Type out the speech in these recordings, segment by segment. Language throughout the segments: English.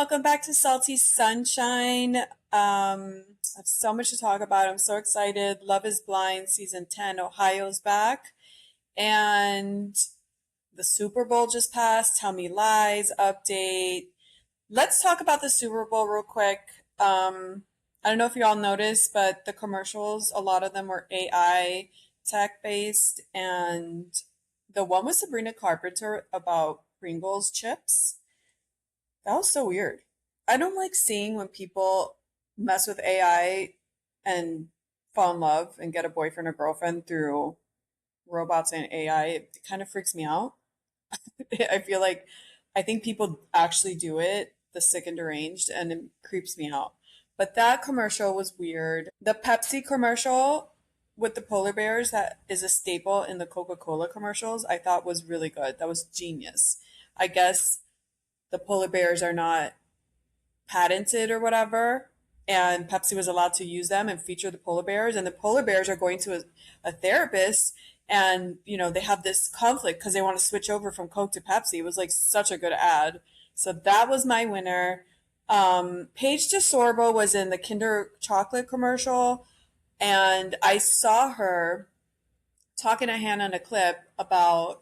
welcome back to Salty Sunshine. I have so much to talk about. I'm so excited. Love is Blind season 10. Ohio's back. And the Super Bowl just passed. Tell me lies, update. Let's talk about the Super Bowl real quick. I don't know if you all noticed, but the commercials, a lot of them were AI tech based. And the one with Sabrina Carpenter about Pringles chips. That was so weird. I don't like seeing when people mess with AI and fall in love and get a boyfriend or girlfriend through robots and AI. It kind of freaks me out. I feel like I think people actually do it, the sick and deranged, and it creeps me out. But that commercial was weird. The Pepsi commercial with the polar bears that is a staple in the Coca-Cola commercials, I thought was really good. That was genius. I guess the polar bears are not patented or whatever, and Pepsi was allowed to use them and feature the polar bears. And the polar bears are going to a therapist, and they have this conflict because they want to switch over from Coke to Pepsi. It was like such a good ad. So that was my winner. Paige DeSorbo was in the Kinder chocolate commercial, and I saw her talking to Hannah in a clip about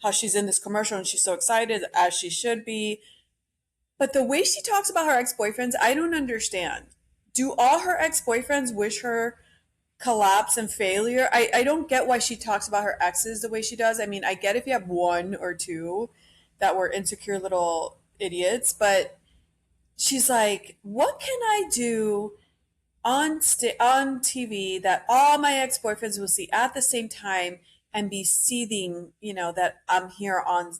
how she's in this commercial and she's so excited, as she should be. But the way she talks about her ex-boyfriends, I don't understand. Do all her ex-boyfriends wish her collapse and failure? I don't get why she talks about her exes the way she does. I mean, I get if you have one or two that were insecure little idiots, but she's like, what can I do on TV that all my ex-boyfriends will see at the same time and be seething, that I'm here on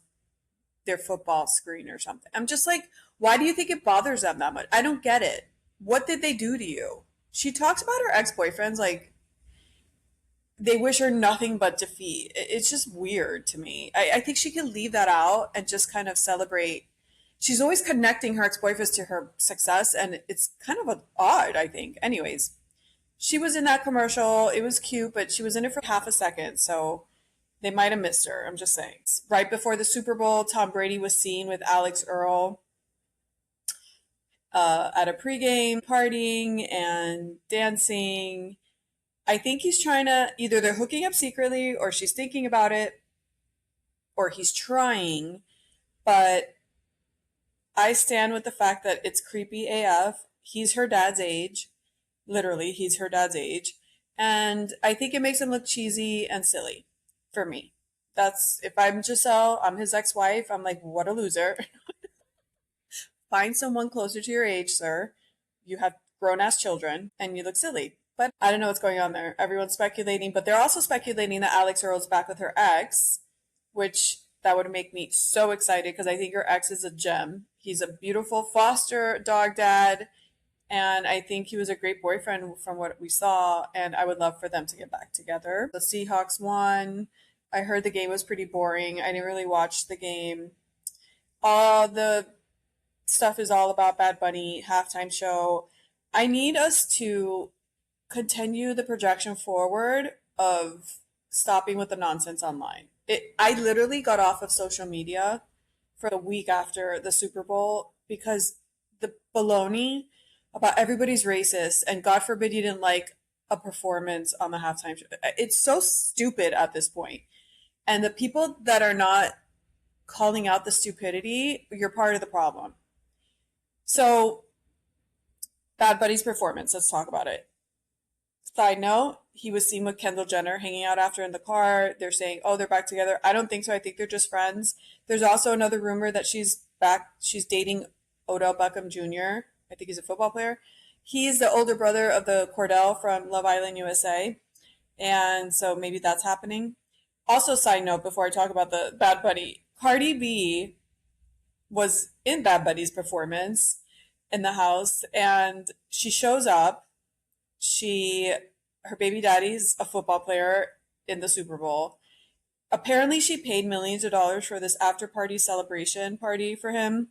their football screen or something. I'm just like, why do you think it bothers them that much? I don't get it. What did they do to you? She talks about her ex-boyfriends like they wish her nothing but defeat. It's just weird to me. I think she can leave that out and just kind of celebrate. She's always connecting her ex-boyfriends to her success, and it's kind of odd, I think. Anyways, she was in that commercial. It was cute, but she was in it for half a second, so they might have missed her. I'm just saying. Right before the Super Bowl, Tom Brady was seen with Alex Earl at a pregame, partying and dancing. I think he's trying to, either they're hooking up secretly or she's thinking about it or he's trying. But I stand with the fact that it's creepy AF. He's her dad's age. Literally, he's her dad's age. And I think it makes him look cheesy and silly for me. That's, if I'm Giselle, I'm his ex-wife, I'm like, what a loser. Find someone closer to your age, sir. You have grown-ass children and you look silly. But I don't know what's going on there. Everyone's speculating, but they're also speculating that Alex Earl's back with her ex, which that would make me so excited because I think her ex is a gem. He's a beautiful foster dog dad, and I think he was a great boyfriend from what we saw, and I would love for them to get back together. The Seahawks won. I heard the game was pretty boring. I didn't really watch the game. All the stuff is all about Bad Bunny halftime show. I need us to continue the projection forward of stopping with the nonsense online. I literally got off of social media for a week after the Super Bowl because the baloney about everybody's racist and God forbid you didn't like a performance on the halftime show. It's so stupid at this point. And the people that are not calling out the stupidity, you're part of the problem. So, Bad Bunny's performance, let's talk about it. Side note, he was seen with Kendall Jenner hanging out after in the car. They're saying, oh, they're back together. I don't think so. I think they're just friends. There's also another rumor that she's back. She's dating Odell Beckham Jr. I think he's a football player. He's the older brother of the Cordell from Love Island USA. And so maybe that's happening. Also, side note, before I talk about the Bad Bunny, Cardi B was in Bad Bunny's performance in the house, and she shows up. Her baby daddy's a football player in the Super Bowl. Apparently, she paid millions of dollars for this after party celebration party for him,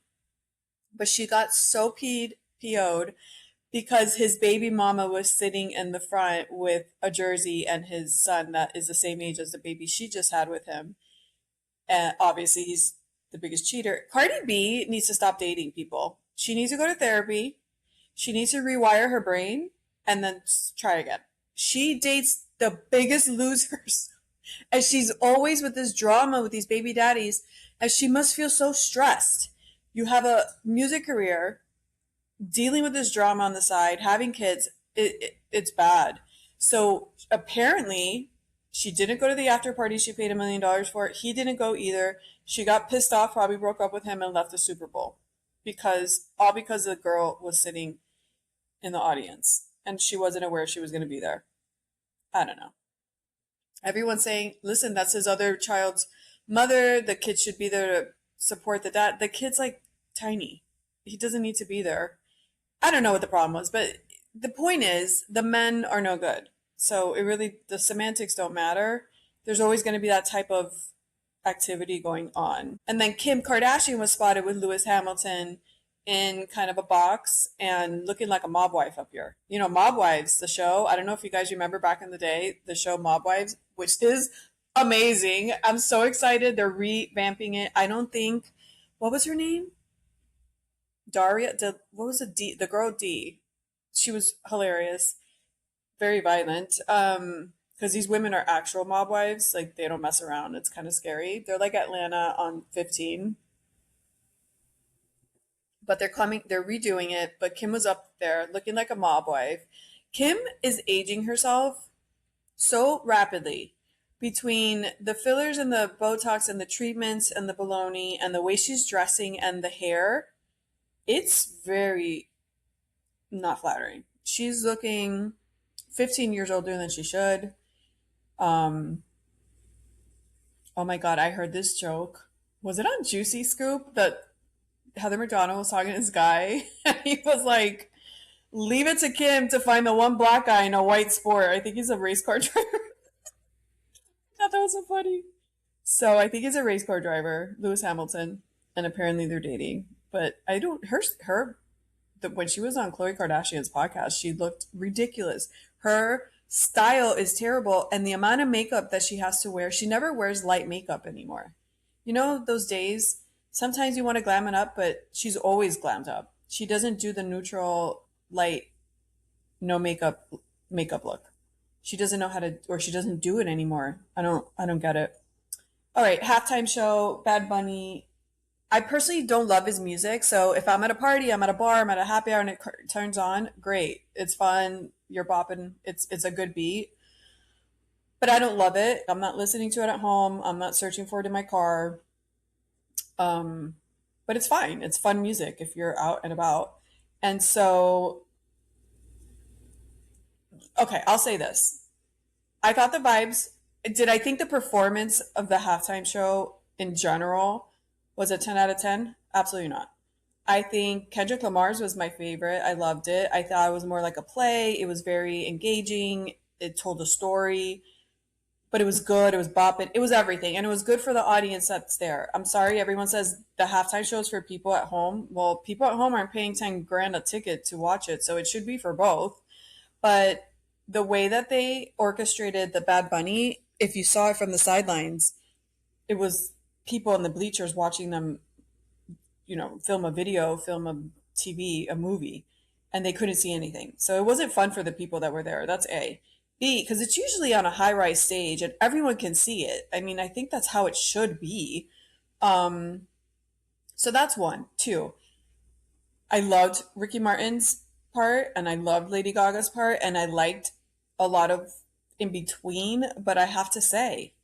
but she got so PO'd because his baby mama was sitting in the front with a jersey and his son that is the same age as the baby she just had with him. And obviously, he's the biggest cheater. Cardi B needs to stop dating people. She needs to go to therapy. She needs to rewire her brain and then try again. She dates the biggest losers. And she's always with this drama with these baby daddies, and she must feel so stressed. You have a music career, dealing with this drama on the side, having kids, it's bad. So apparently, she didn't go to the after party she paid $1 million for. He didn't go either. She got pissed off, probably broke up with him, and left the Super Bowl because the girl was sitting in the audience and she wasn't aware she was going to be there. I don't know. Everyone's saying, listen, that's his other child's mother. The kid should be there to support the dad. The kid's like tiny. He doesn't need to be there. I don't know what the problem was, but the point is the men are no good. So it really, the semantics don't matter. There's always going to be that type of activity going on. And then Kim Kardashian was spotted with Lewis Hamilton in kind of a box and looking like a mob wife up here. You know, Mob Wives, the show. I don't know if you guys remember back in the day, the show Mob Wives, which is amazing. I'm so excited. They're revamping it. I don't think, what was her name? Daria, what was the girl D? She was hilarious, very violent. Because these women are actual mob wives, like they don't mess around. It's kind of scary. They're like Atlanta on 15, but they're redoing it. But Kim was up there looking like a mob wife. Kim is aging herself so rapidly between the fillers and the Botox and the treatments and the baloney and the way she's dressing and the hair. It's very not flattering. She's looking 15 years older than she should. Um, oh my God, I heard this joke. Was it on Juicy Scoop that Heather McDonald was talking to this guy? And he was like, leave it to Kim to find the one black guy in a white sport. I think he's a race car driver. I thought that was so funny. So I think he's a race car driver, Lewis Hamilton, and apparently they're dating. But I don't, when she was on Khloe Kardashian's podcast, she looked ridiculous. Her style is terrible, and the amount of makeup that she has to wear, she never wears light makeup anymore. You know, those days, sometimes you want to glam it up, but she's always glammed up. She doesn't do the neutral, light, no makeup look. She doesn't know how to, or she doesn't do it anymore. I don't get it. All right, halftime show, Bad Bunny. I personally don't love his music, so if I'm at a party, I'm at a bar, I'm at a happy hour, and it turns on, great. It's fun. You're bopping. It's a good beat, but I don't love it. I'm not listening to it at home. I'm not searching for it in my car. Um, but it's fine. It's fun music if you're out and about. And so, okay, I'll say this. I thought the vibes, did I think the performance of the halftime show in general was a 10 out of 10? Absolutely not. I think Kendrick Lamar's was my favorite. I loved it. I thought it was more like a play. It was very engaging. It told a story, but it was good. It was bopping. It was everything. And it was good for the audience that's there. I'm sorry, everyone says the halftime show is for people at home. Well, people at home aren't paying 10 grand a ticket to watch it, so it should be for both. But the way that they orchestrated the Bad Bunny, if you saw it from the sidelines, it was people in the bleachers watching them, film a video, film a TV, a movie, and they couldn't see anything. So it wasn't fun for the people that were there. That's A. B, because it's usually on a high rise stage and everyone can see it. I mean, I think that's how it should be. Um, so that's one. Two, I loved Ricky Martin's part and I loved Lady Gaga's part and I liked a lot of in between, but I have to say,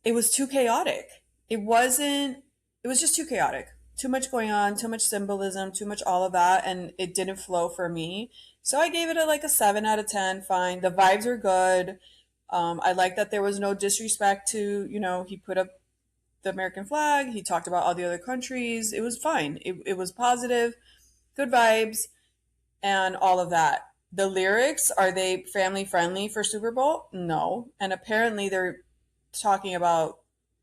it was too chaotic. It was just too chaotic. Too much going on, too much symbolism, too much all of that, and it didn't flow for me. So I gave it like a 7 out of 10, fine. The vibes are good. I like that there was no disrespect to, he put up the American flag, he talked about all the other countries. It was fine. It was positive, good vibes, and all of that. The lyrics, are they family friendly for Super Bowl? No. And apparently they're talking about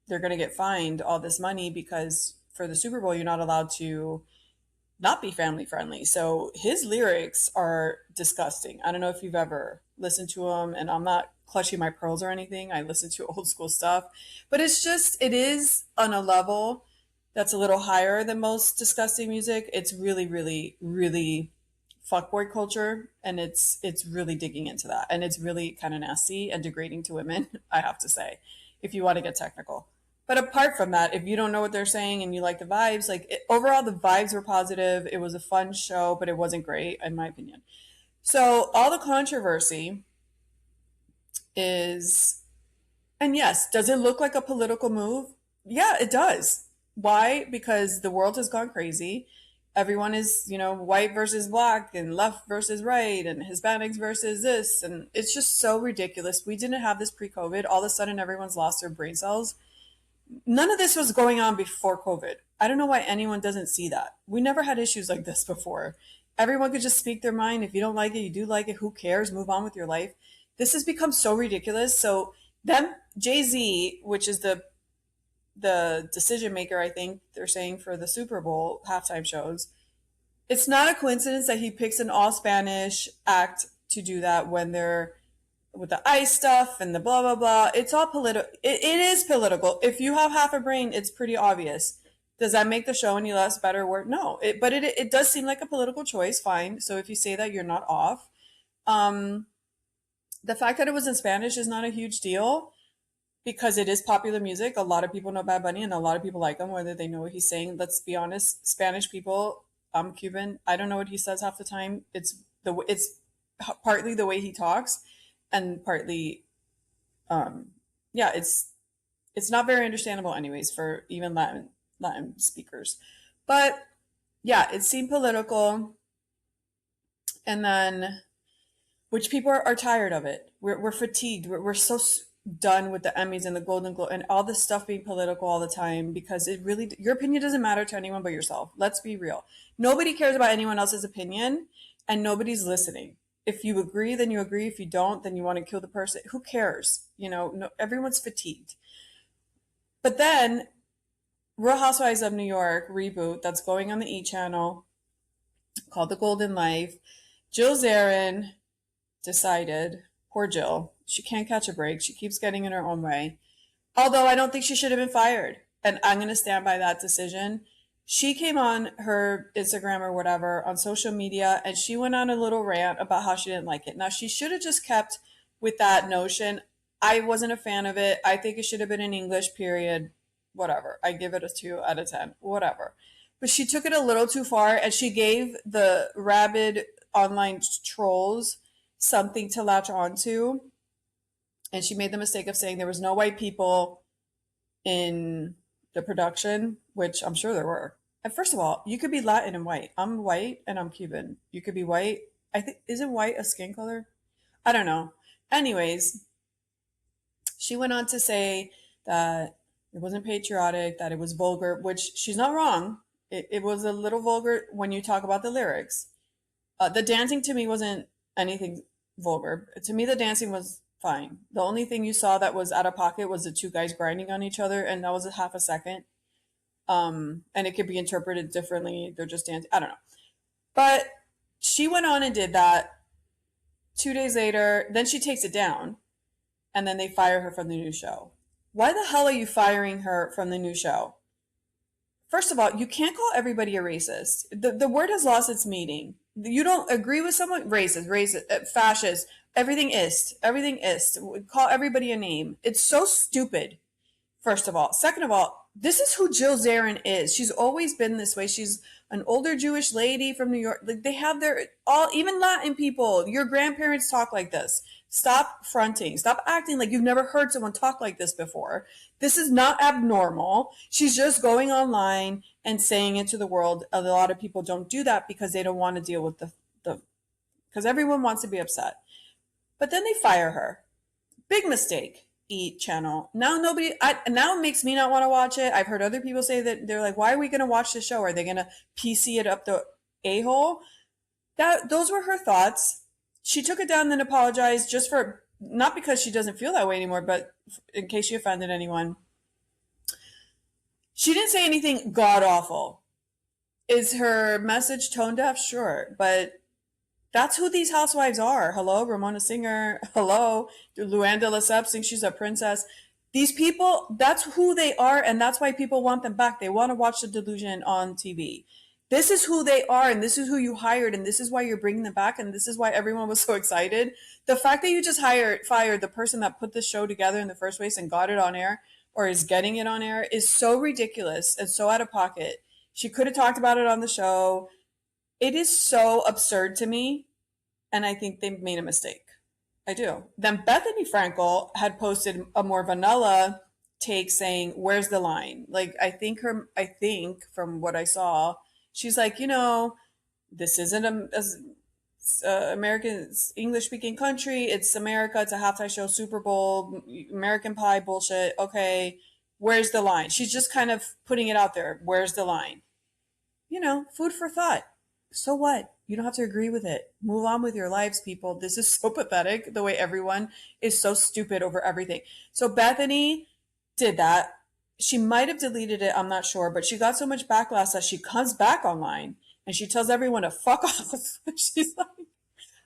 they're going to get fined all this money because for the Super Bowl, you're not allowed to not be family friendly. So his lyrics are disgusting. I don't know if you've ever listened to him, and I'm not clutching my pearls or anything. I listen to old school stuff, but it is on a level. that's a little higher than most disgusting music. It's really, really, really fuckboy culture, and it's really digging into that, and it's really kind of nasty and degrading to women, I have to say, if you want to get technical. But apart from that, if you don't know what they're saying and you like the vibes, like overall the vibes were positive. It was a fun show, but it wasn't great in my opinion. So all the controversy is, and yes, does it look like a political move? Yeah, it does. Why? Because the world has gone crazy. Everyone is, white versus black and left versus right and Hispanics versus this. And it's just so ridiculous. We didn't have this pre COVID. All of a sudden, everyone's lost their brain cells. None of this was going on before COVID. I don't know why anyone doesn't see that. We never had issues like this before. Everyone could just speak their mind. If you don't like it, you do like it. Who cares? Move on with your life. This has become so ridiculous. So them Jay-Z, which is the decision maker, I think they're saying for the Super Bowl halftime shows, it's not a coincidence that he picks an all Spanish act to do that when they're with the ICE stuff and the blah blah blah. It's all political. It is political. If you have half a brain, it's pretty obvious. Does that make the show any less better? Word? No. But it does seem like a political choice. Fine. So if you say that, you're not off. Um, the fact that it was in Spanish is not a huge deal because it is popular music. A lot of people know Bad Bunny and a lot of people like him, whether they know what he's saying. Let's be honest, Spanish people, I'm Cuban. I don't know what he says half the time. It's partly the way he talks, and partly, um, yeah, it's not very understandable, anyways, for even Latin speakers. But yeah, it seemed political, and then which people are tired of it. We're fatigued. We're so done with the Emmys and the Golden Globe and all this stuff being political all the time because it really, your opinion doesn't matter to anyone but yourself. Let's be real. Nobody cares about anyone else's opinion and nobody's listening. If you agree, then you agree. If you don't, then you want to kill the person. Who cares? No, everyone's fatigued. But then Real Housewives of New York reboot that's going on the E channel called The Golden Life. Jill Zarin decided, poor Jill, she can't catch a break. She keeps getting in her own way. Although I don't think she should have been fired. And I'm going to stand by that decision. She came on her Instagram or whatever on social media and she went on a little rant about how she didn't like it. Now, she should have just kept with that notion. I wasn't a fan of it. I think it should have been in English, period. Whatever. I give it a 2 out of 10. Whatever. But she took it a little too far and she gave the rabid online trolls something to latch onto. And she made the mistake of saying there was no white people in the production, which I'm sure there were. And first of all, you could be Latin and white. I'm white and I'm Cuban. You could be white. I think, isn't white a skin color? I don't know. Anyways, she went on to say that it wasn't patriotic, that it was vulgar, which she's not wrong. It was a little vulgar when you talk about the lyrics. The dancing to me wasn't anything vulgar. To me, the dancing was fine. The only thing you saw that was out of pocket was the two guys grinding on each other, and that was a half a second. And it could be interpreted differently. They're just dancing. I don't know. But she went on and did that. 2 days later, then she takes it down, and then they fire her from the new show. Why the hell are you firing her from the new show? First of all, you can't call everybody a racist. The word has lost its meaning. You don't agree with someone, racist, fascist, everything ist. Call everybody a name. It's so stupid, first of all. Second of all, this is who Jill Zarin is. She's always been this way. She's an older Jewish lady from New York. Like they have even Latin people. Your grandparents talk like this. Stop fronting. Stop acting like you've never heard someone talk like this before. This is not abnormal. She's just going online and saying it to the world. A lot of people don't do that because they don't want to deal with because everyone wants to be upset. But then they fire her. Big mistake. E channel. Now now it makes me not want to watch it. I've heard other people say that they're like, why are we going to watch the show? Are they going to PC it up the a-hole? Those were her thoughts. She took it down and then apologized just for, not because she doesn't feel that way anymore, but in case she offended anyone. She didn't say anything god awful. Is her message tone deaf? Sure. But that's who these housewives are. Hello, Ramona Singer. Hello, Luann de Lesseps thinks she's a princess. These people, that's who they are, and that's why people want them back. They want to watch the delusion on TV. This is who they are, and this is who you hired, and this is why you're bringing them back, and this is why everyone was so excited. The fact that you just fired the person that put this show together in the first place and got it on air, or is getting it on air, is so ridiculous and so out of pocket. She could have talked about it on the show. It is so absurd to me, and I think they made a mistake. I do. Then Bethany Frankel had posted a more vanilla take saying, "Where's the line?" Like I think from what I saw, she's like, this isn't American English speaking country. It's America. It's a halftime show, Super Bowl, American Pie bullshit. Okay, where's the line? She's just kind of putting it out there. Where's the line? Food for thought. So what? You don't have to agree with it. Move on with your lives, people. This is so pathetic the way everyone is so stupid over everything. So Bethany did that. She might have deleted it, I'm not sure, but she got so much backlash that she comes back online and she tells everyone to fuck off. She's like,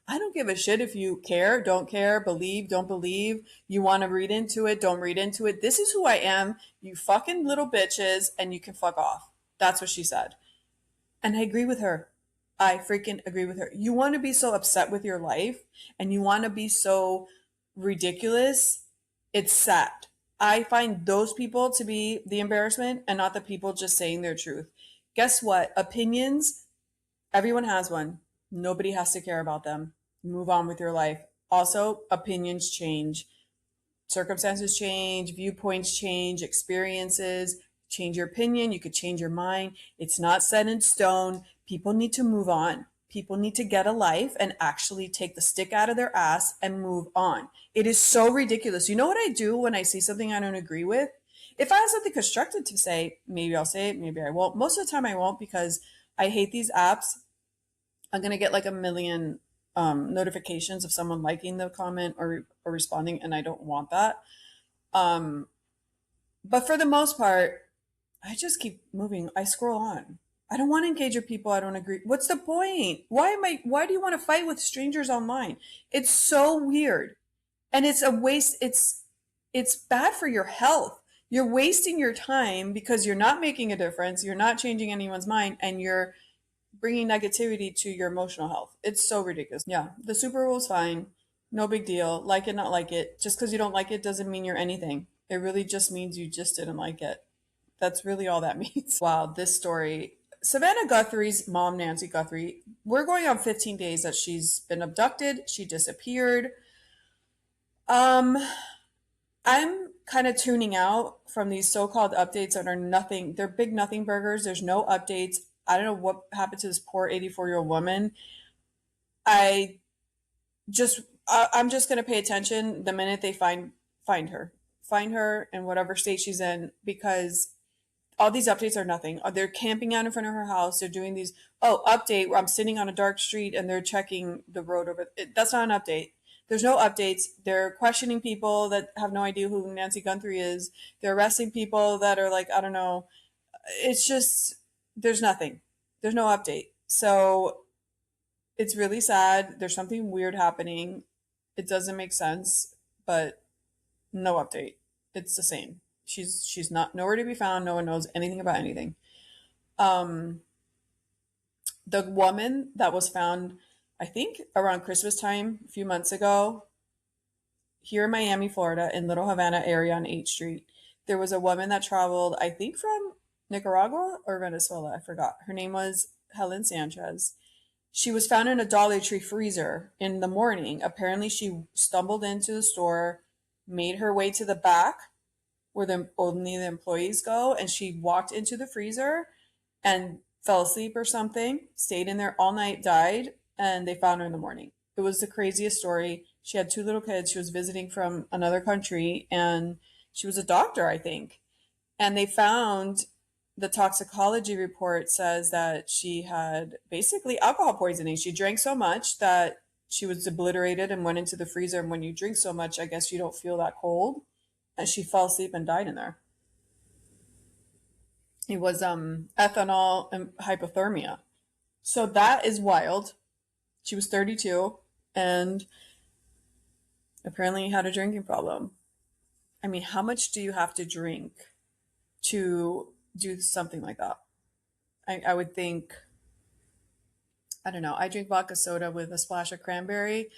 I don't give a shit if you care, don't care, believe, don't believe. You want to read into it, don't read into it. This is who I am, you fucking little bitches, and you can fuck off. That's what she said. And I agree with her. I freaking agree with her. You want to be so upset with your life and you want to be so ridiculous. It's sad. I find those people to be the embarrassment and not the people just saying their truth. Guess what? Opinions, everyone has one. Nobody has to care about them. Move on with your life. Also, opinions change. Circumstances change, viewpoints change, experiences change your opinion. You could change your mind. It's not set in stone. People need to move on. People need to get a life and actually take the stick out of their ass and move on. It is so ridiculous. You know what I do when I see something I don't agree with? If I have something constructive to say, maybe I'll say it, maybe I won't. Most of the time I won't because I hate these apps. I'm going to get like a million notifications of someone liking the comment or responding, and I don't want that. Um, but for the most part, I just keep moving. I scroll on. I don't want to engage with people I don't agree. What's the point? Why do you want to fight with strangers online? It's so weird. And it's a waste. It's bad for your health. You're wasting your time because you're not making a difference. You're not changing anyone's mind and you're bringing negativity to your emotional health. It's so ridiculous. Yeah, the Super Bowl's fine. No big deal. Like it, not like it. Just because you don't like it doesn't mean you're anything. It really just means you just didn't like it. That's really all that means. Wow, this story. Savannah Guthrie's mom, Nancy Guthrie, we're going on 15 days that she's been abducted. She disappeared. Um, I'm kind of tuning out from these so-called updates that are nothing. They're big nothing burgers. There's no updates. I don't know what happened to this poor 84-year-old woman. I I'm just going to pay attention the minute they find her. Find her in whatever state she's in because all these updates are nothing. They're camping out in front of her house. They're doing these, update where I'm sitting on a dark street and they're checking the road over. That's not an update. There's no updates. They're questioning people that have no idea who Nancy Guthrie is. They're arresting people that are like, I don't know. It's just, there's nothing. There's no update. So it's really sad. There's something weird happening. It doesn't make sense, but no update. It's the same. She's not nowhere to be found. No one knows anything about anything. Um, the woman that was found, I think around Christmas time a few months ago, here in Miami, Florida, in Little Havana area on 8th Street, there was a woman that traveled, I think from Nicaragua or Venezuela. I forgot. Her name was Helen Sanchez. She was found in a Dollar Tree freezer in the morning. Apparently, she stumbled into the store, made her way to the back where only the employees go, and she walked into the freezer and fell asleep or something, stayed in there all night, died, and they found her in the morning. It was the craziest story. She had two little kids. She was visiting from another country, and she was a doctor, I think. And they found the toxicology report says that she had basically alcohol poisoning. She drank so much that she was obliterated and went into the freezer. And when you drink so much, I guess you don't feel that cold. And she fell asleep and died in there. It was ethanol and hypothermia. So that is wild. She was 32 and apparently had a drinking problem. I mean, how much do you have to drink to do something like that? I would think, I don't know, I drink vodka soda with a splash of cranberry.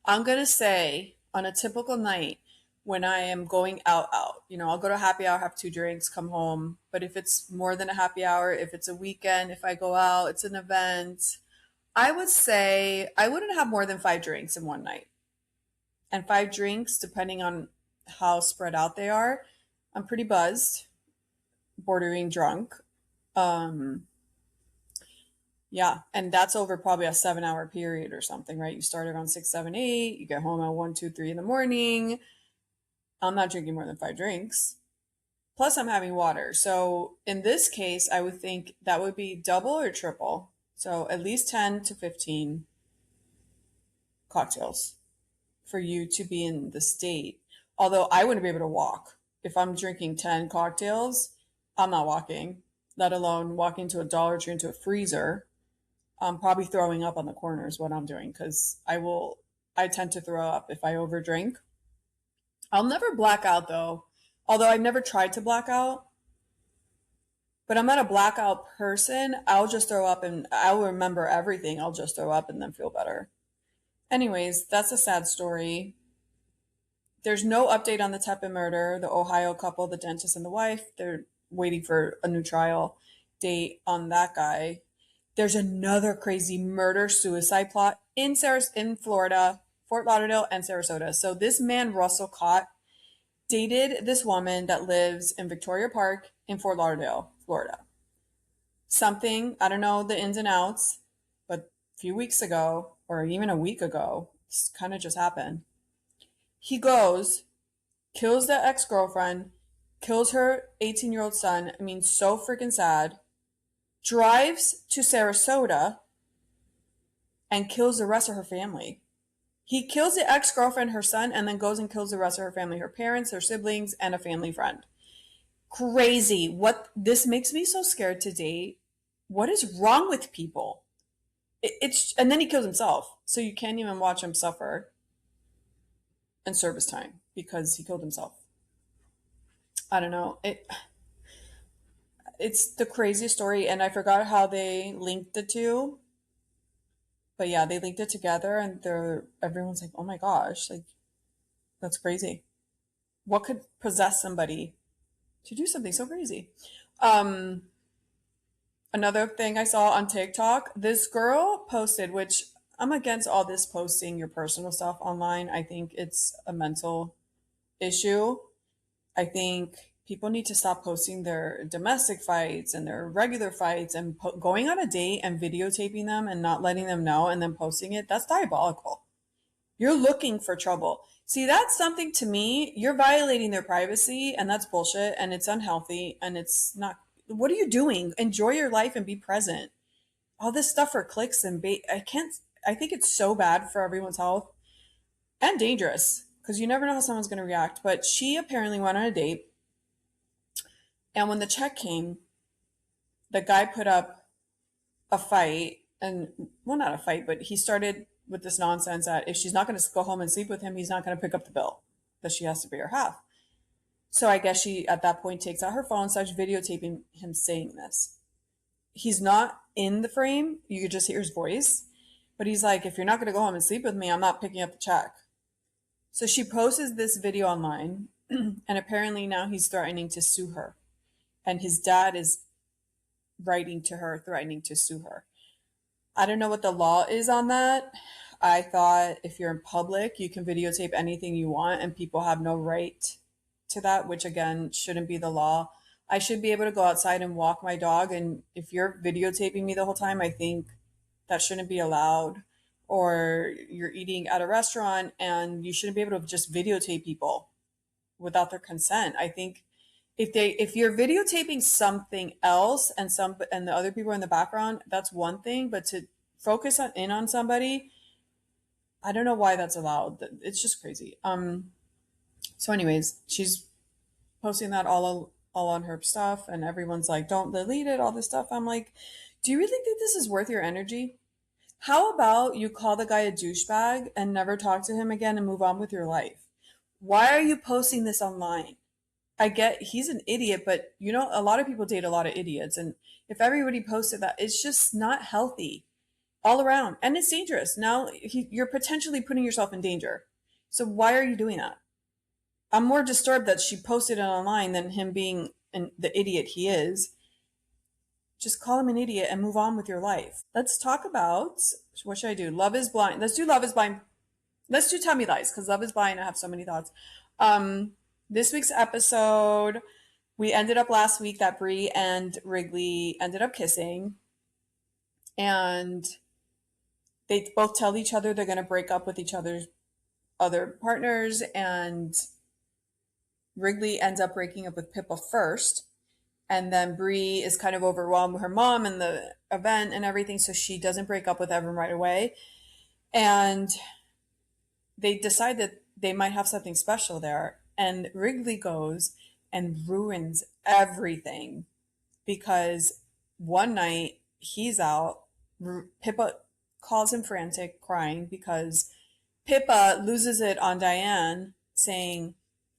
I'm gonna say on a typical night when I am going out, I'll go to happy hour, have two drinks, come home. But if it's more than a happy hour, if it's a weekend, if I go out, it's an event, I would say I wouldn't have more than five drinks in one night. And five drinks, depending on how spread out they are, I'm pretty buzzed, bordering drunk. Um, yeah, and that's over probably a 7 hour period or something, right? You start around 6, 7, 8, you get home at 1, 2, 3 in the morning. I'm not drinking more than five drinks. Plus, I'm having water. So in this case, I would think that would be double or triple. So at least 10 to 15 cocktails for you to be in the state. Although I wouldn't be able to walk. If I'm drinking 10 cocktails, I'm not walking, let alone walking to a Dollar Tree into a freezer. I'm probably throwing up on the corner is what I'm doing because I tend to throw up if I overdrink. I'll never black out though, although I've never tried to black out, but I'm not a blackout person. I'll just throw up and I'll remember everything. I'll just throw up and then feel better. Anyways, that's a sad story. There's no update on the Teppan murder, the Ohio couple, the dentist and the wife. They're waiting for a new trial date on that guy. There's another crazy murder suicide plot in Florida, Fort Lauderdale, and Sarasota. So this man, Russell Cott, dated this woman that lives in Victoria Park in Fort Lauderdale, Florida. Something, I don't know the ins and outs, but a few weeks ago, or even a week ago, this kind of just happened. He goes, kills the ex-girlfriend, kills her 18-year-old son. I mean, so freaking sad. Drives to Sarasota and kills the rest of her family. He kills the ex-girlfriend, her son, and then goes and kills the rest of her family, her parents, her siblings, and a family friend. Crazy. What this makes me so scared to date. What is wrong with people? And then he kills himself. So you can't even watch him suffer and serve his time because he killed himself. I don't know. It's the craziest story, and I forgot how they linked the two. But yeah, they linked it together, and everyone's like, "Oh my gosh, like that's crazy. What could possess somebody to do something so crazy?" Um, Another thing I saw on TikTok, this girl posted, which I'm against all this posting your personal stuff online. I think it's a mental issue. I think people need to stop posting their domestic fights and their regular fights and going on a date and videotaping them and not letting them know and then posting it. That's diabolical. You're looking for trouble. See, that's something to me. You're violating their privacy and that's bullshit and it's unhealthy and it's not. What are you doing? Enjoy your life and be present. All this stuff for clicks and bait. I think it's so bad for everyone's health and dangerous because you never know how someone's going to react. But she apparently went on a date, and when the check came, the guy put up a fight, and well, not a fight, but he started with this nonsense that if she's not going to go home and sleep with him, he's not going to pick up the bill, that she has to pay her half. So I guess she, at that point, takes out her phone, starts videotaping him saying this. He's not in the frame. You could just hear his voice. But he's like, if you're not going to go home and sleep with me, I'm not picking up the check. So she posts this video online, and apparently now he's threatening to sue her. And his dad is writing to her, threatening to sue her. I don't know what the law is on that. I thought if you're in public, you can videotape anything you want, and people have no right to that, which again shouldn't be the law. I should be able to go outside and walk my dog, and if you're videotaping me the whole time, I think that shouldn't be allowed. Or you're eating at a restaurant and you shouldn't be able to just videotape people without their consent. I think if you're videotaping something else and the other people are in the background, that's one thing, but to focus in on somebody, I don't know why that's allowed. It's just crazy. So anyways, she's posting that all on her stuff, and everyone's like, don't delete it, all this stuff. I'm like, do you really think this is worth your energy? How about you call the guy a douchebag and never talk to him again and move on with your life? Why are you posting this online? I get he's an idiot, but you know, a lot of people date a lot of idiots. And if everybody posted that, it's just not healthy all around. And it's dangerous. Now you're potentially putting yourself in danger. So why are you doing that? I'm more disturbed that she posted it online than him being the idiot he is. Just call him an idiot and move on with your life. Let's talk about what should I do? Love is Blind. Let's do Love is Blind. Let's do Tell Me Lies because Love is Blind. I have so many thoughts. This week's episode, we ended up last week that Brie and Wrigley ended up kissing, and they both tell each other they're going to break up with each other's other partners, and Wrigley ends up breaking up with Pippa first. And then Brie is kind of overwhelmed with her mom and the event and everything, so she doesn't break up with Evan right away. And they decide that they might have something special there. And Wrigley goes and ruins everything because one night he's out. Pippa calls him frantic, crying because Pippa loses it on Diane, saying,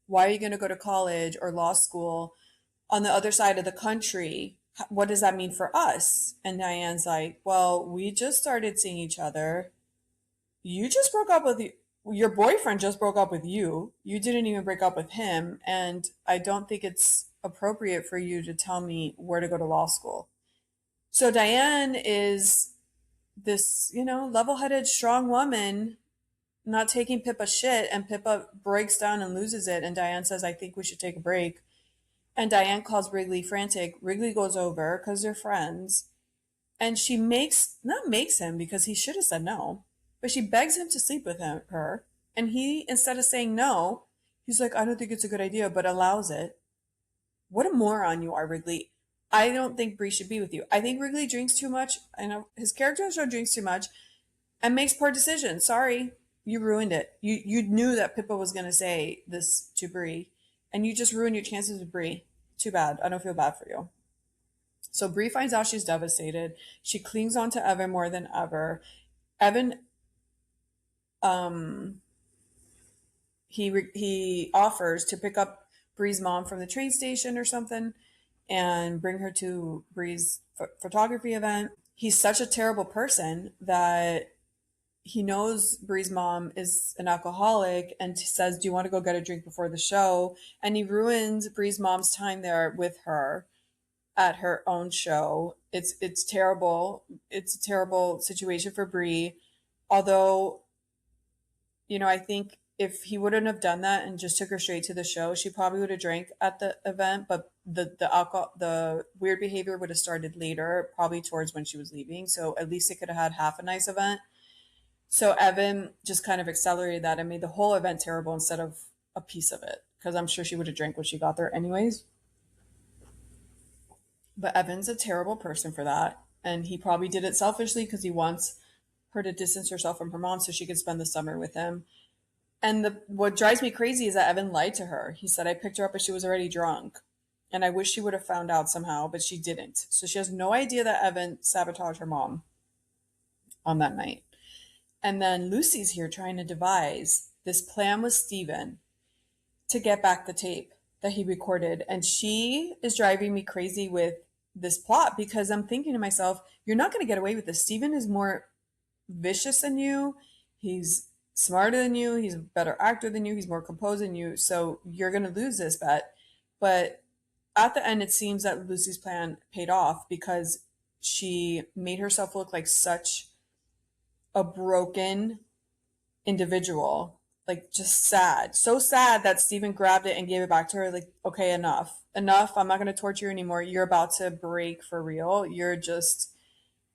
"Why are you going to go to college or law school on the other side of the country? What does that mean for us?" And Diane's like, "Well, we just started seeing each other. You just broke up with your boyfriend just broke up with you. You didn't even break up with him. And I don't think it's appropriate for you to tell me where to go to law school." So Diane is this, level-headed, strong woman, not taking Pippa shit, and Pippa breaks down and loses it. And Diane says, "I think we should take a break." And Diane calls Wrigley frantic. Wrigley goes over because they're friends. And she not makes him because he should have said no, but she begs him to sleep with her. And he, instead of saying no, he's like, "I don't think it's a good idea," but allows it. What a moron you are, Wrigley. I don't think Bree should be with you. I think Wrigley drinks too much. I know his character on the show drinks too much and makes poor decisions. Sorry, you ruined it. You knew that Pippa was going to say this to Bree, and you just ruined your chances with Bree. Too bad. I don't feel bad for you. So Bree finds out she's devastated. She clings on to Evan more than ever. Evan, he offers to pick up Bree's mom from the train station or something and bring her to Bree's photography event. He's such a terrible person that he knows Bree's mom is an alcoholic and says, "Do you want to go get a drink before the show?" And he ruins Bree's mom's time there with her at her own show. It's terrible. It's a terrible situation for Bree. Although, I think if he wouldn't have done that and just took her straight to the show, she probably would have drank at the event, but the weird behavior would have started later, probably towards when she was leaving. So at least they could have had half a nice event. So Evan just kind of accelerated that and made the whole event terrible instead of a piece of it, because I'm sure she would have drank when she got there anyways. But Evan's a terrible person for that. And he probably did it selfishly because he wants her to distance herself from her mom so she could spend the summer with him. And what drives me crazy is that Evan lied to her. He said, "I picked her up, but she was already drunk. And I wish she would have found out somehow, but she didn't." So she has no idea that Evan sabotaged her mom on that night. And then Lucy's here trying to devise this plan with Steven to get back the tape that he recorded. And she is driving me crazy with this plot because I'm thinking to myself, you're not going to get away with this. Steven is more vicious than you. He's smarter than you. He's a better actor than you. He's more composed than you. So you're going to lose this bet. But at the end, it seems that Lucy's plan paid off because she made herself look like such a broken individual, like just sad, so sad that Steven grabbed it and gave it back to her. Like, "Okay, enough. I'm not going to torture you anymore. You're about to break for real. You're just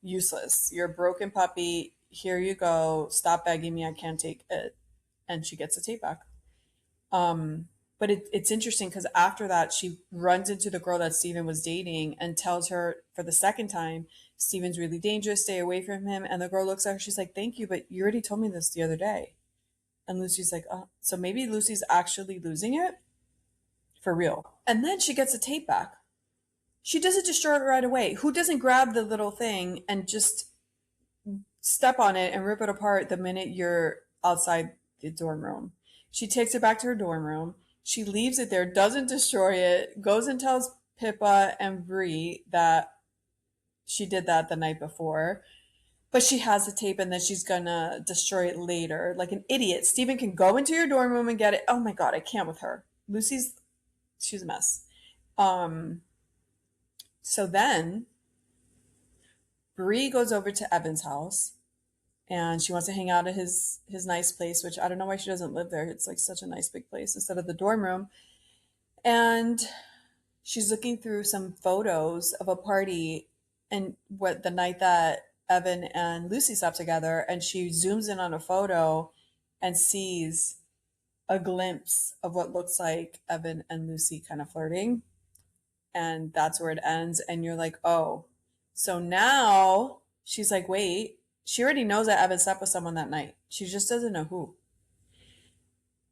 useless. You're a broken puppy. Here you go. Stop begging me. I can't take it." And she gets the tape back. But it's interesting because after that, she runs into the girl that Steven was dating and tells her for the second time, "Steven's really dangerous. Stay away from him." And the girl looks at her. She's like, "Thank you, but you already told me this the other day." And Lucy's like, "Oh, so maybe Lucy's actually losing it for real." And then she gets the tape back. She doesn't destroy it right away. Who doesn't grab the little thing and just step on it and rip it apart the minute you're outside the dorm room? She takes it back to her dorm room. She leaves it there, doesn't destroy it, goes and tells Pippa and Bree that she did that the night before. But she has the tape and then she's gonna destroy it later. Like an idiot. Steven can go into your dorm room and get it. Oh my god, I can't with her. She's a mess. Um, so then Bree goes over to Evan's house and she wants to hang out at his nice place, which I don't know why she doesn't live there. It's like such a nice big place instead of the dorm room. And she's looking through some photos of a party and what the night that Evan and Lucy slept together, and she zooms in on a photo and sees a glimpse of what looks like Evan and Lucy kind of flirting. And that's where it ends. And you're like, oh. So now she's like, wait, she already knows that Evan slept with someone that night. She just doesn't know who.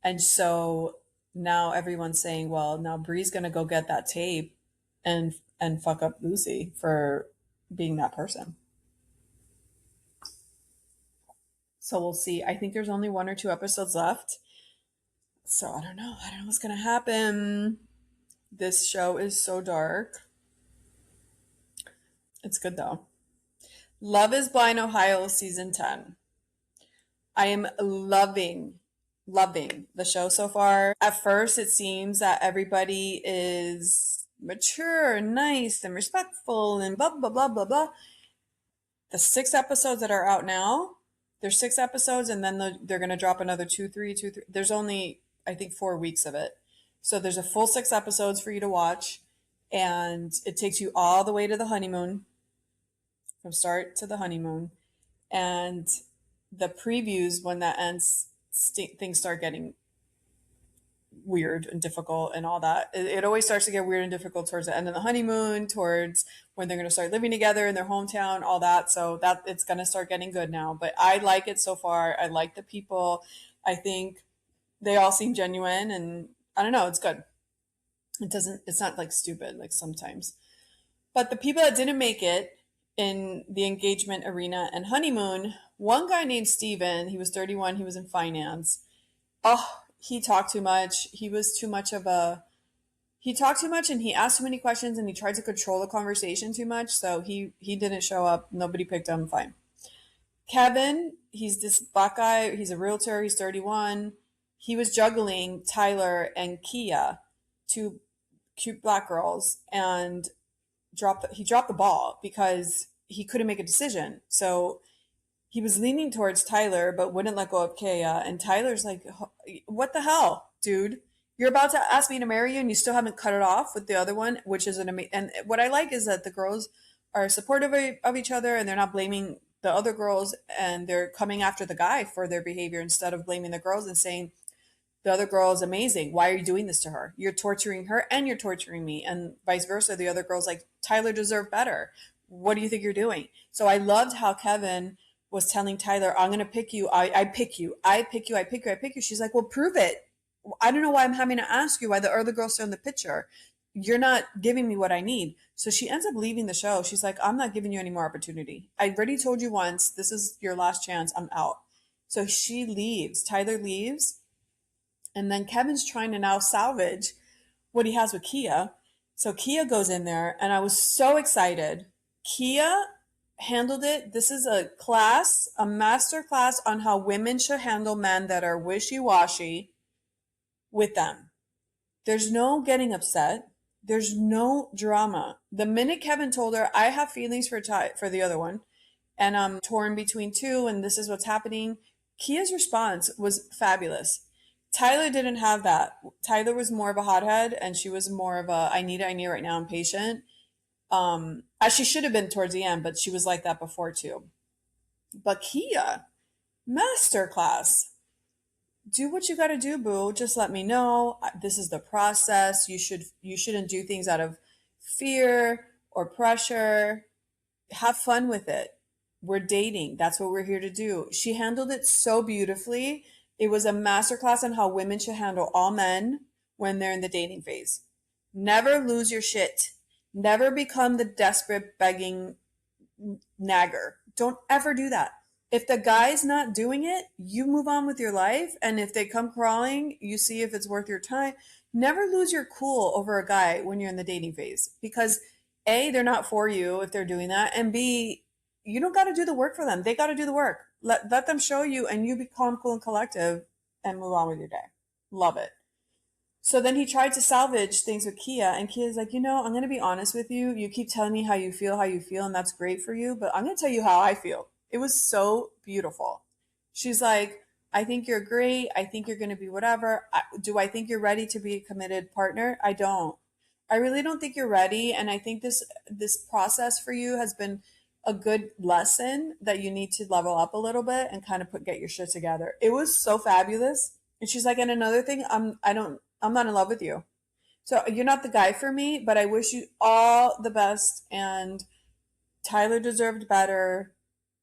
And so now everyone's saying, well, now Bree's gonna go get that tape and fuck up Lucy for being that person. So we'll see. I think there's only 1 or 2 episodes left. So I don't know. I don't know what's gonna happen. This show is so dark. It's good though. Love is Blind Ohio season 10. I am loving the show so far. At first, it seems that everybody is mature and nice and respectful and blah, blah, blah, blah, blah. The 6 episodes that are out now, there's 6 episodes and then they're going to drop another two, three. There's only, I think, 4 weeks of it. So there's a full 6 episodes for you to watch. And it takes you all the way to the honeymoon, from start to the honeymoon. And the previews, when that ends, things start getting weird and difficult and all that. It always starts to get weird and difficult towards the end of the honeymoon, towards when they're going to start living together in their hometown, all that. So that it's going to start getting good now. But I like it so far. I like the people. I think they all seem genuine, and I don't know, it's good. It's not like stupid like sometimes. But the people that didn't make it in the engagement arena and honeymoon, one guy named Steven, he was 31, he was in finance. Oh, he talked too much. He talked too much and he asked too many questions and he tried to control the conversation too much. So he didn't show up. Nobody picked him. Fine. Kevin, he's this black guy. He's a realtor. He's 31. He was juggling Tyler and Kia, two cute black girls, and he dropped the ball because he couldn't make a decision. So he was leaning towards Tyler, but wouldn't let go of Kaya. And Tyler's like, what the hell, dude? You're about to ask me to marry you and you still haven't cut it off with the other one, which is an amazing. And what I like is that the girls are supportive of each other and they're not blaming the other girls, and they're coming after the guy for their behavior instead of blaming the girls and saying, the other girl is amazing. Why are you doing this to her? You're torturing her and you're torturing me. And vice versa. The other girl's like, Tyler deserved better. What do you think you're doing? So I loved how Kevin was telling Tyler, I'm going to pick you. I pick you. I pick you. I pick you. I pick you. She's like, well, prove it. I don't know why I'm having to ask you why the other girl's still in the picture. You're not giving me what I need. So she ends up leaving the show. She's like, I'm not giving you any more opportunity. I already told you once, this is your last chance. I'm out. So she leaves. Tyler leaves. And then Kevin's trying to now salvage what he has with Kia. So Kia goes in there, and I was so excited. Kia handled it. This is a master class on how women should handle men that are wishy-washy with them. There's no getting upset. There's no drama. The minute Kevin told her, I have feelings for the other one, and I'm torn between two, and this is what's happening, Kia's response was fabulous. Tyler didn't have that. Tyler was more of a hothead, and she was more of a, I need right now, I'm patient. As she should have been towards the end, but she was like that before too. But Kia, masterclass. Do what you got to do, boo. Just let me know. This is the process. You shouldn't do things out of fear or pressure. Have fun with it. We're dating. That's what we're here to do. She handled it so beautifully. It was a masterclass on how women should handle all men when they're in the dating phase. Never lose your shit. Never become the desperate, begging nagger. Don't ever do that. If the guy's not doing it, you move on with your life. And if they come crawling, you see if it's worth your time. Never lose your cool over a guy when you're in the dating phase because A, they're not for you if they're doing that. And B, you don't got to do the work for them. They got to do the work. Let them show you and you be calm, cool, and collective and move on with your day. Love it. So then he tried to salvage things with Kia, and Kia's like, I'm going to be honest with you. You keep telling me how you feel, and that's great for you, but I'm going to tell you how I feel. It was so beautiful. She's like, I think you're great. I think you're going to be whatever. Do I think you're ready to be a committed partner? I don't. I really don't think you're ready, and I think this process for you has been a good lesson that you need to level up a little bit and kind of get your shit together. It was so fabulous. And she's like, and another thing, I'm not in love with you. So you're not the guy for me, but I wish you all the best. And Tyler deserved better.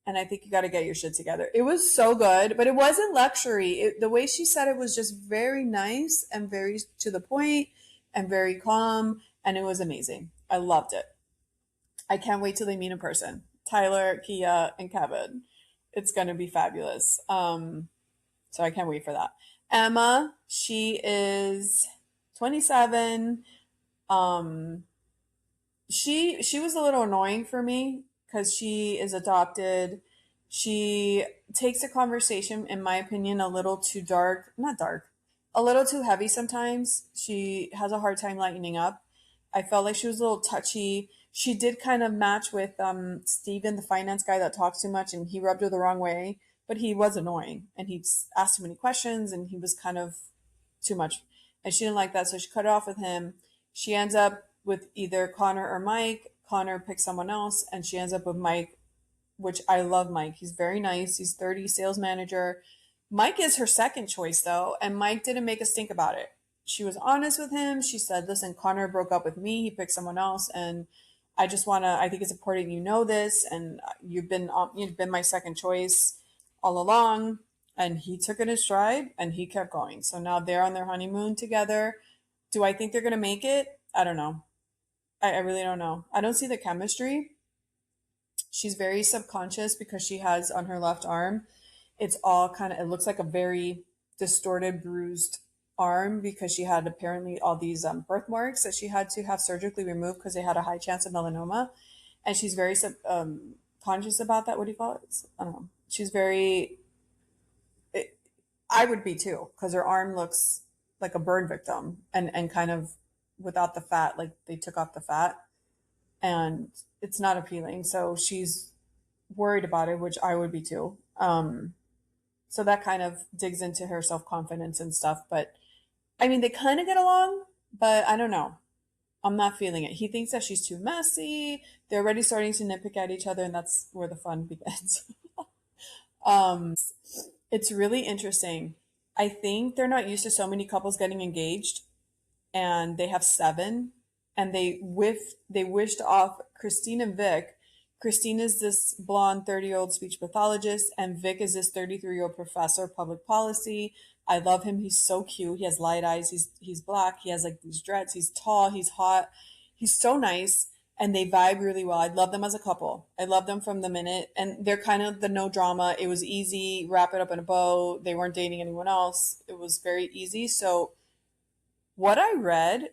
And I think you got to get your shit together. It was so good, but it wasn't luxury. The way she said it was just very nice and very to the point and very calm. And it was amazing. I loved it. I can't wait till they meet in person. Tyler, Kia, and Kevin. It's going to be fabulous. So I can't wait for that. Emma, she is 27. Um, she was a little annoying for me because she is adopted. She takes a conversation, in my opinion, a little too dark, not dark, a little too heavy sometimes. She has a hard time lightening up. I felt like she was a little touchy. She did kind of match with Steven, the finance guy that talks too much, and he rubbed her the wrong way. But he was annoying, and he asked too many questions, and he was kind of too much. And she didn't like that, so she cut it off with him. She ends up with either Connor or Mike. Connor picks someone else, and she ends up with Mike, which I love Mike. He's very nice. He's 30, sales manager. Mike is her second choice, though, and Mike didn't make a stink about it. She was honest with him. She said, listen, Connor broke up with me. He picked someone else, and I think it's important you know this, and you've been my second choice all along. And he took it in stride and he kept going. So now they're on their honeymoon together. Do I think they're going to make it? I don't know. I really don't know. I don't see the chemistry. She's very subconscious because she has on her left arm, it's all kind of, it looks like a very distorted, bruised arm because she had apparently all these birthmarks that she had to have surgically removed because they had a high chance of melanoma. And she's very conscious about that. What do you call it? I don't know. She's very, I would be too, because her arm looks like a burn victim and kind of without the fat, like they took off the fat and it's not appealing. So she's worried about it, which I would be too. So that kind of digs into her self confidence and stuff. But I mean, they kind of get along, but I don't know. I'm not feeling it. He thinks that she's too messy. They're already starting to nitpick at each other, and that's where the fun begins. It's really interesting. I think they're not used to so many couples getting engaged, and they have seven, and they wished off Christine and Vic. Christine is this blonde 30-year-old speech pathologist, and Vic is this 33-year-old professor of public policy. I love him. He's so cute. He has light eyes. He's black. He has like these dreads. He's tall. He's hot. He's so nice, and they vibe really well. I love them as a couple. I love them from the minute, and they're kind of the no drama. It was easy, wrap it up in a bow. They weren't dating anyone else. It was very easy. So what I read,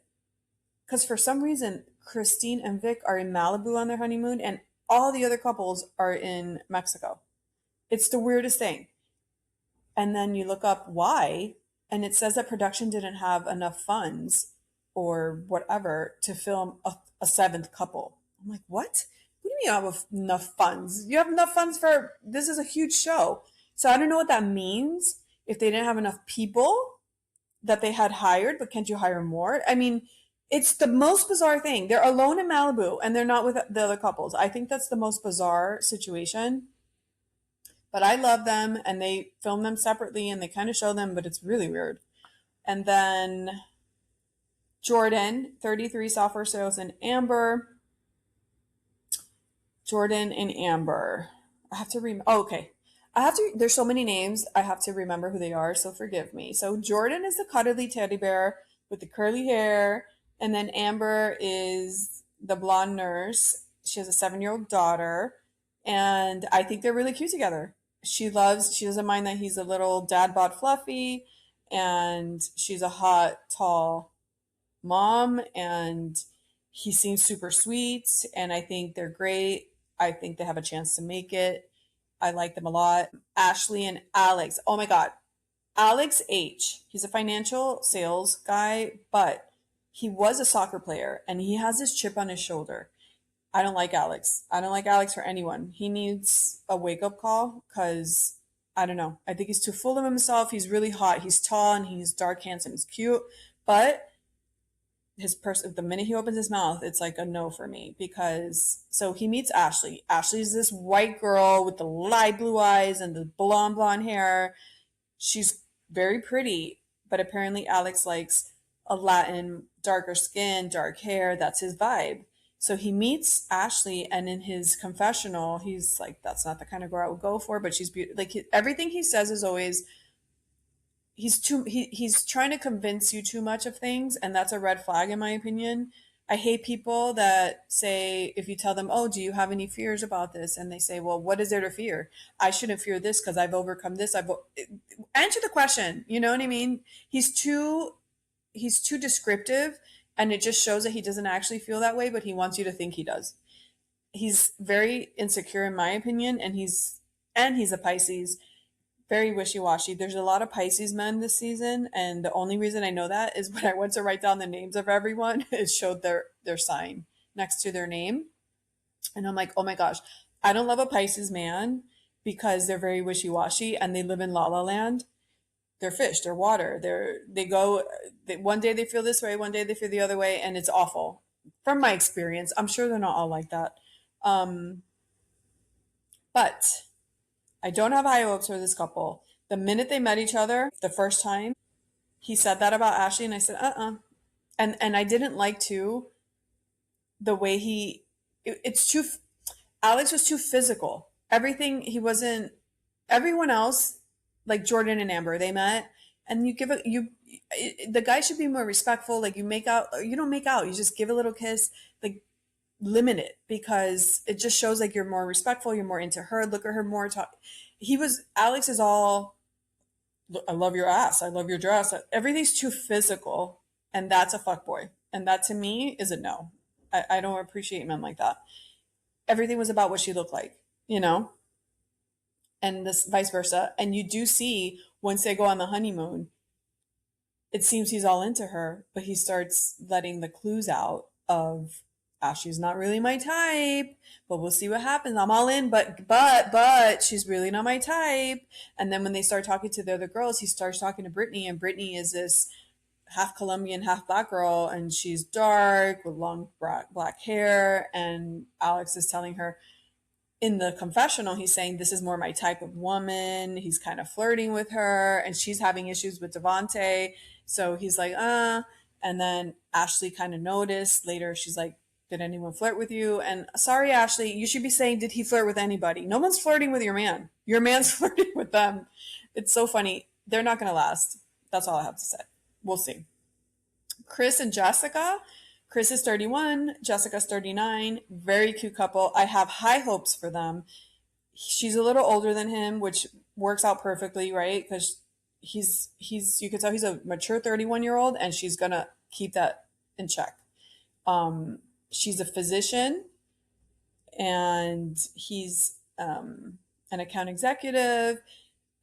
because for some reason Christine and Vic are in Malibu on their honeymoon, and all the other couples are in Mexico. It's the weirdest thing. And then you look up why, and it says that production didn't have enough funds or whatever to film a seventh couple. I'm like, what? What do you mean you have enough funds? You have enough funds for this is a huge show. So I don't know what that means. If they didn't have enough people that they had hired, but can't you hire more? I mean, it's the most bizarre thing. They're alone in Malibu and they're not with the other couples. I think that's the most bizarre situation. But I love them and they film them separately and they kind of show them, but it's really weird. And then Jordan, 33 software sales, and Amber. Jordan and Amber. I have to remember. Oh, okay. There's so many names. I have to remember who they are. So forgive me. So Jordan is the cuddly teddy bear with the curly hair. And then Amber is the blonde nurse. She has a 7-year-old daughter. And I think they're really cute together. She doesn't mind that he's a little dad bod fluffy, and she's a hot, tall mom, and he seems super sweet, and I think they're great. I think they have a chance to make it. I like them a lot. Ashley and Alex. Oh my God. Alex H. He's a financial sales guy, but he was a soccer player and he has this chip on his shoulder. I don't like Alex. I don't like Alex for anyone. He needs a wake up call because I don't know. I think he's too full of himself. He's really hot. He's tall and he's dark, handsome. He's cute, but his person the minute he opens his mouth, it's like a no for me because so he meets Ashley. Ashley's this white girl with the light blue eyes and the blonde hair. She's very pretty, but apparently Alex likes a Latin, darker skin, dark hair. That's his vibe. So he meets Ashley, and in his confessional, he's like, "That's not the kind of girl I would go for." But she's beautiful. Like everything he says is always he's trying to convince you too much of things, and that's a red flag in my opinion. I hate people that say if you tell them, "Oh, do you have any fears about this?" and they say, "Well, what is there to fear? I shouldn't fear this because I've overcome this." Answer the question. You know what I mean? He's too descriptive, and it just shows that he doesn't actually feel that way, but he wants you to think he does. He's very insecure in my opinion, and he's a Pisces, very wishy-washy. There's a lot of Pisces men this season, and the only reason I know that is when I went to write down the names of everyone, it showed their sign next to their name, and I'm like, oh my gosh, I don't love a Pisces man because they're very wishy-washy and they live in la la land. They're fish, they're water. One day they feel this way, one day they feel the other way, and it's awful. From my experience, I'm sure they're not all like that. Um, but I don't have high hopes for this couple. The minute they met each other the first time, he said that about Ashley, and I said, and I didn't like too the way it's too. Alex was too physical. Everything he wasn't. Everyone else, like Jordan and Amber, they met, and you give it. The guy should be more respectful. Like you make out, you don't make out. You just give a little kiss. Like limit it because it just shows like you're more respectful. You're more into her. Look at her more. Alex is all, I love your ass. I love your dress. Everything's too physical. And that's a fuck boy. And that to me is a no. I don't appreciate men like that. Everything was about what she looked like, you know? And this vice versa. And you do see once they go on the honeymoon, it seems he's all into her, but he starts letting the clues out of Ashley's not really my type, but we'll see what happens. I'm all in, but she's really not my type. And then when they start talking to the other girls, he starts talking to Brittany, and Brittany is this half Colombian, half black girl, and she's dark with long black hair. And Alex is telling her, in the confessional, he's saying, this is more my type of woman. He's kind of flirting with her, and she's having issues with Devonte. So he's like, And then Ashley kind of noticed later. She's like, did anyone flirt with you? And sorry, Ashley, you should be saying, did he flirt with anybody? No one's flirting with your man. Your man's flirting with them. It's so funny. They're not going to last. That's all I have to say. We'll see. Chris and Jessica. Chris is 31, Jessica's 39. Very cute couple. I have high hopes for them. She's a little older than him, which works out perfectly, right? Because you could tell he's a mature 31-year-old, and she's gonna keep that in check. She's a physician, and he's an account executive.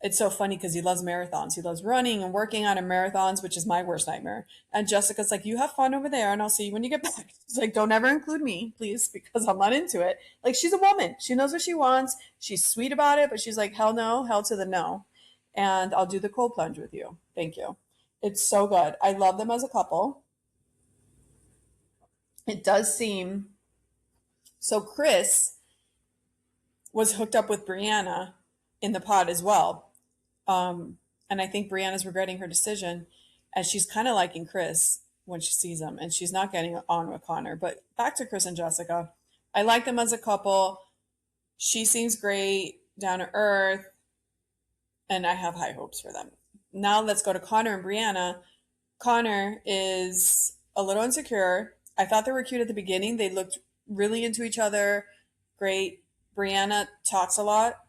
It's so funny because he loves marathons. He loves running and working out in marathons, which is my worst nightmare. And Jessica's like, you have fun over there and I'll see you when you get back. She's like, don't ever include me, please, because I'm not into it. Like, she's a woman. She knows what she wants. She's sweet about it, but she's like, hell no, hell to the no. And I'll do the cold plunge with you. Thank you. It's so good. I love them as a couple. It does seem so. Chris was hooked up with Brianna in the pod as well. And I think Brianna's regretting her decision, and she's kind of liking Chris when she sees him, and she's not getting on with Connor. But back to Chris and Jessica. I like them as a couple. She seems great, down to earth, and I have high hopes for them. Now let's go to Connor and Brianna. Connor is a little insecure. I thought they were cute at the beginning. They looked really into each other. Great. Brianna talks a lot.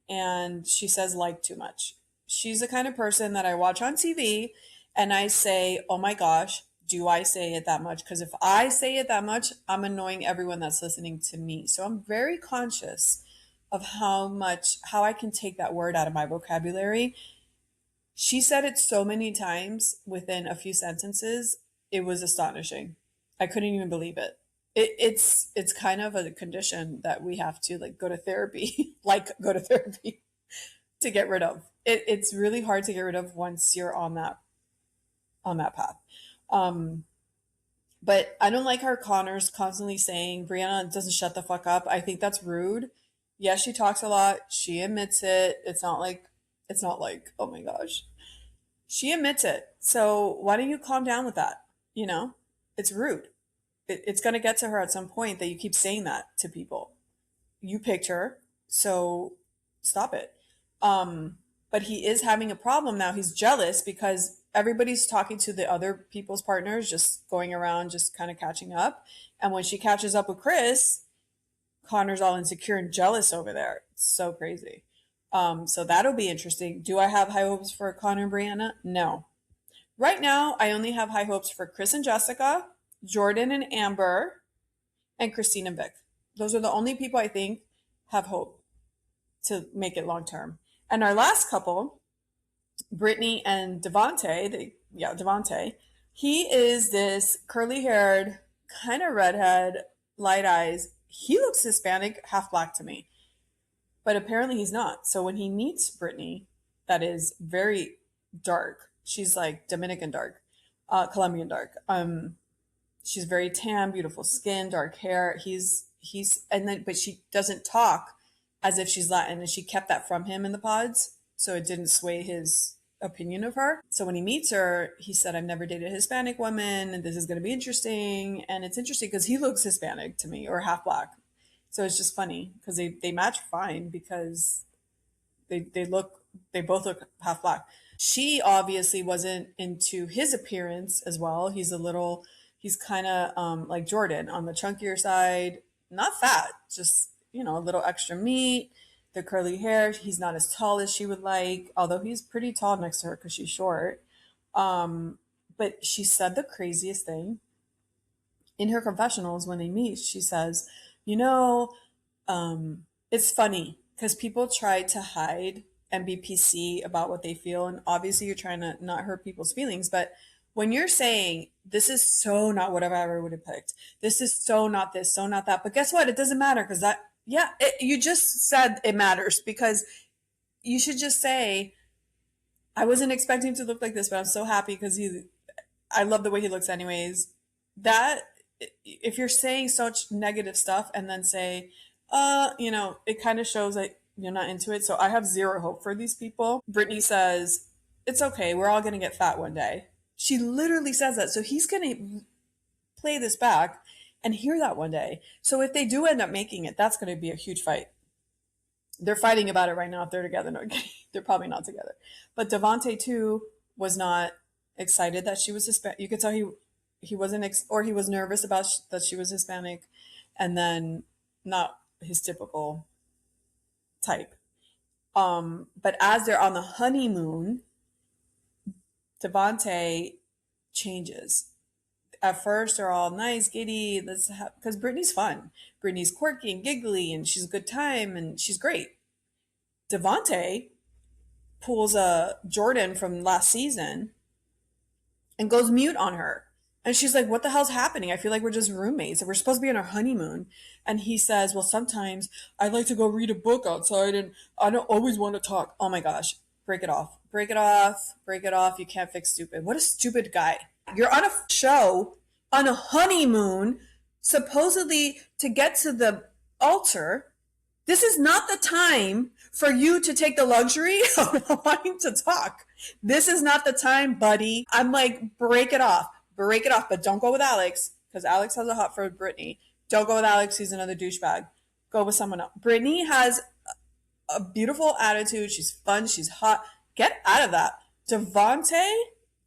and she says like too much. She's the kind of person that I watch on TV and I say, oh my gosh, do I say it that much? Because if I say it that much, I'm annoying everyone that's listening to me. So I'm very conscious of how I can take that word out of my vocabulary. She said it so many times within a few sentences, it was astonishing. I couldn't even believe it. It's kind of a condition that we have to like go to therapy, like go to therapy to get rid of. It's really hard to get rid of once you're on that path. Um, but I don't like how Connor's constantly saying Brianna doesn't shut the fuck up. I think that's rude. Yes, she talks a lot. She admits it. It's not like, oh my gosh. She admits it. So why don't you calm down with that? You know, it's rude. It's going to get to her at some point that you keep saying that to people. You picked her, so stop it. But he is having a problem now. He's jealous because everybody's talking to the other people's partners, just going around, just kind of catching up. And when she catches up with Chris, Connor's all insecure and jealous over there. It's so crazy. So that'll be interesting. Do I have high hopes for Connor and Brianna? No. Right now, I only have high hopes for Chris and Jessica, Jordan and Amber, and Christine and Vic. Those are the only people I think have hope to make it long term. And our last couple, Brittany and Devonte, he is this curly haired, kind of redhead, light eyes. He looks Hispanic, half black to me, but apparently he's not. So when he meets Brittany, that is very dark. She's like Dominican dark, Colombian dark. She's very tan, beautiful skin, dark hair. But she doesn't talk as if she's Latin, and she kept that from him in the pods, so it didn't sway his opinion of her. So when he meets her, he said, "I've never dated a Hispanic woman, and this is going to be interesting." And it's interesting because he looks Hispanic to me, or half black. So it's just funny because they match fine because they look they both look half black. She obviously wasn't into his appearance as well. He's kind of like Jordan on the chunkier side, not fat, just a little extra meat, the curly hair. He's not as tall as she would like, although he's pretty tall next to her because she's short. But she said the craziest thing in her confessionals when they meet. She says, you know, it's funny because people try to hide and be PC about what they feel. And obviously, you're trying to not hurt people's feelings. But when you're saying, this is so not what I ever would have picked, this is so not this, so not that. But guess what? It doesn't matter because you just said it matters because you should just say, I wasn't expecting to look like this, but I'm so happy because I love the way he looks anyways. That, if you're saying such negative stuff and then say, it kind of shows that you're not into it. So I have zero hope for these people. Brittany says, it's okay. We're all going to get fat one day. She literally says that. So he's going to play this back and hear that one day. So if they do end up making it, that's going to be a huge fight. They're fighting about it right now if they're together. No, they're probably not together. But Devonte too was not excited that she was Hispanic. You could tell he wasn't or he was nervous about that she was Hispanic, and then not his typical type. But as they're on the honeymoon, Devonte changes. At first, they're all nice, giddy. Because Brittany's fun. Brittany's quirky and giggly, and she's a good time, and she's great. Devonte pulls a Jordan from last season and goes mute on her. And she's like, what the hell's happening? I feel like we're just roommates. We're supposed to be on our honeymoon. And he says, well, sometimes I like to go read a book outside and I don't always want to talk. Oh my gosh. Break it off. Break it off. Break it off. You can't fix stupid. What a stupid guy. You're on a show on a honeymoon, supposedly to get to the altar. This is not the time for you to take the luxury of wanting to talk. This is not the time, buddy. I'm like, break it off. Break it off. But don't go with Alex because Alex has a hot for Brittany. Don't go with Alex. He's another douchebag. Go with someone else. Brittany has a beautiful attitude. She's fun. She's hot. Get out of that. Devonte,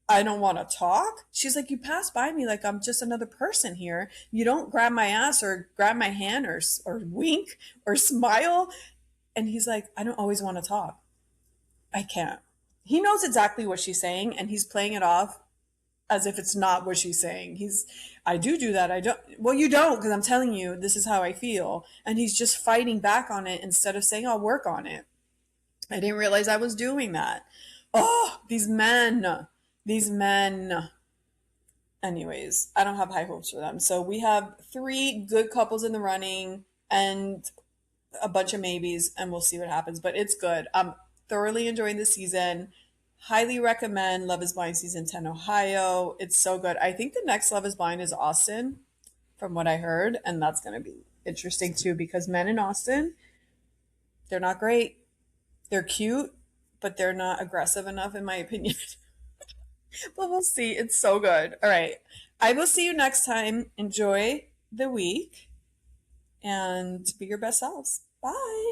I don't want to talk. She's like, you pass by me like I'm just another person here. You don't grab my ass or grab my hand or wink or smile. And he's like, I don't always want to talk. I can't. He knows exactly what she's saying and he's playing it off as if it's not what she's saying. I do that. I don't, well, you don't, because I'm telling you, this is how I feel. And he's just fighting back on it instead of saying, I'll work on it. I didn't realize I was doing that. Oh, these men. Anyways, I don't have high hopes for them. So we have three good couples in the running and a bunch of maybes, and we'll see what happens. But it's good. I'm thoroughly enjoying the season. Highly recommend Love is Blind season 10 Ohio. It's so good. I think the next Love is Blind is Austin, from what I heard, and that's going to be interesting too because men in Austin, they're not great. They're cute, but they're not aggressive enough, in my opinion. But we'll see. It's so good. All right. I will see you next time. Enjoy the week and be your best selves. Bye.